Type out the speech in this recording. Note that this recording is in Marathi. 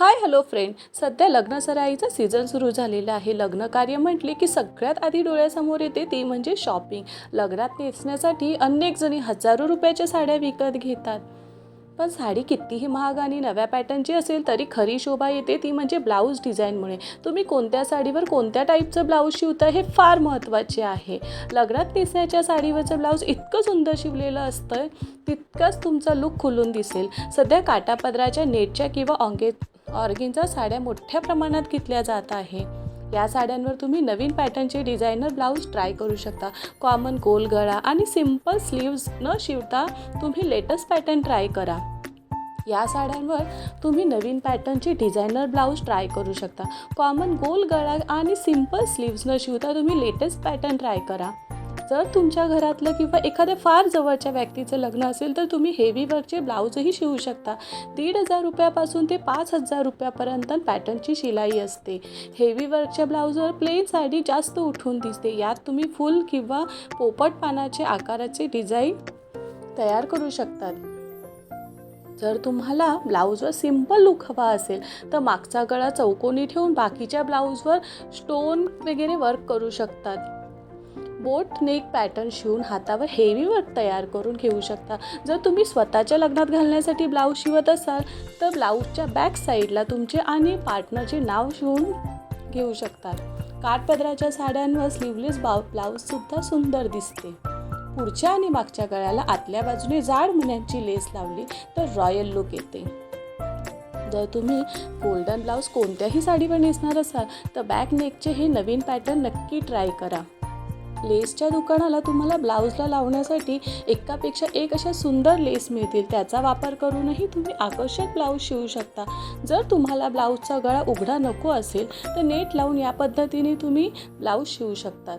हाय हॅलो फ्रेंड, सध्या लग्नसराईचा सीझन सुरू झालेला आहे. लग्न कार्य म्हटले की सगळ्यात आधी डोळ्यासमोर येते ती म्हणजे शॉपिंग. लग्नात नेसण्यासाठी अनेक जणी हजारो रुपयाच्या साड्या विकत घेतात. पण साडी कितीही महाग आणि नव्या पॅटर्नची असेल तरी खरी शोभा येते ती म्हणजे ब्लाऊज डिझाईनमुळे. तुम्ही कोणत्या साडीवर कोणत्या टाईपचं ब्लाऊज शिवता हे फार महत्त्वाचे आहे. लग्नात नेसण्याच्या साडीवरचं ब्लाऊज इतकं सुंदर शिवलेलं असतं तितकाच तुमचा लुक खुलून दिसेल. सध्या काठापदराच्या नेटच्या किंवा ऑर्गेन्झा साड्या मोठ्या प्रमाणात घेतल्या जात आहे. या साड्यांवर तुम्ही नवीन पॅटर्नचे डिझायनर ब्लाऊज ट्राय करू शकता. कॉमन गोल गळा आणि सिंपल स्लीव्ज न शिवता तुम्ही लेटेस्ट पॅटर्न ट्राय करा. या साड्यांवर तुम्ही नवीन पॅटर्नचे डिझायनर ब्लाऊज ट्राय करू शकता. कॉमन गोल गळा आणि सिंपल स्लीव्ज न शिवता तुम्ही लेटेस्ट पॅटर्न ट्राय करा. जर तुमच्या घरातलं किंवा एखाद्या फार जवळच्या व्यक्तीचं लग्न असेल तर तुम्ही हेवी वर्कचे ब्लाऊजही शिवू शकता. 1,500 रुपयापासून ते 5,000 रुपयापर्यंत पॅटर्नची शिलाई असते. हेवी वर्कच्या ब्लाऊजवर प्लेन साडी जास्त उठून दिसते. यात तुम्ही फुल किंवा पोपट पानाचे आकाराचे डिझाईन तयार करू शकतात. जर तुम्हाला ब्लाऊजवर सिंपल लुक हवा असेल तर मागचा गळा चौकोनी ठेवून बाकीच्या ब्लाऊजवर स्टोन वगैरे वर्क करू शकतात. बोट नेक पॅटर्न शिवून हातावर हेवी वर्क तयार करून घेऊ शकता. जर तुम्ही स्वतःच्या लग्नात घालण्यासाठी ब्लाऊज शिवत असाल तर ब्लाऊजच्या बॅक साईडला तुमचे आणि पार्टनरचे नाव शिवून घेऊ शकतात. काठपदराच्या साड्यांवर स्लीवलेस ब्लाऊजसुद्धा सुंदर दिसते. पुढच्या आणि मागच्या गळ्याला आतल्या बाजूने जाड मुन्यांची लेस लावली तर रॉयल लुक येते. जर तुम्ही गोल्डन ब्लाऊज कोणत्याही साडीवर नेसणार असाल तर बॅक नेकचे हे नवीन पॅटर्न नक्की ट्राय करा. लेसच्या दुकानाला तुम्हाला ब्लाऊजला लावण्यासाठी एकापेक्षा एक अशा सुंदर लेस मिळतील. त्याचा वापर करूनही तुम्ही आकर्षक ब्लाऊज शिवू शकता. जर तुम्हाला ब्लाऊजचा गळा उघडा नको असेल तर नेट लावून या पद्धतीने तुम्ही ब्लाऊज शिवू शकतात.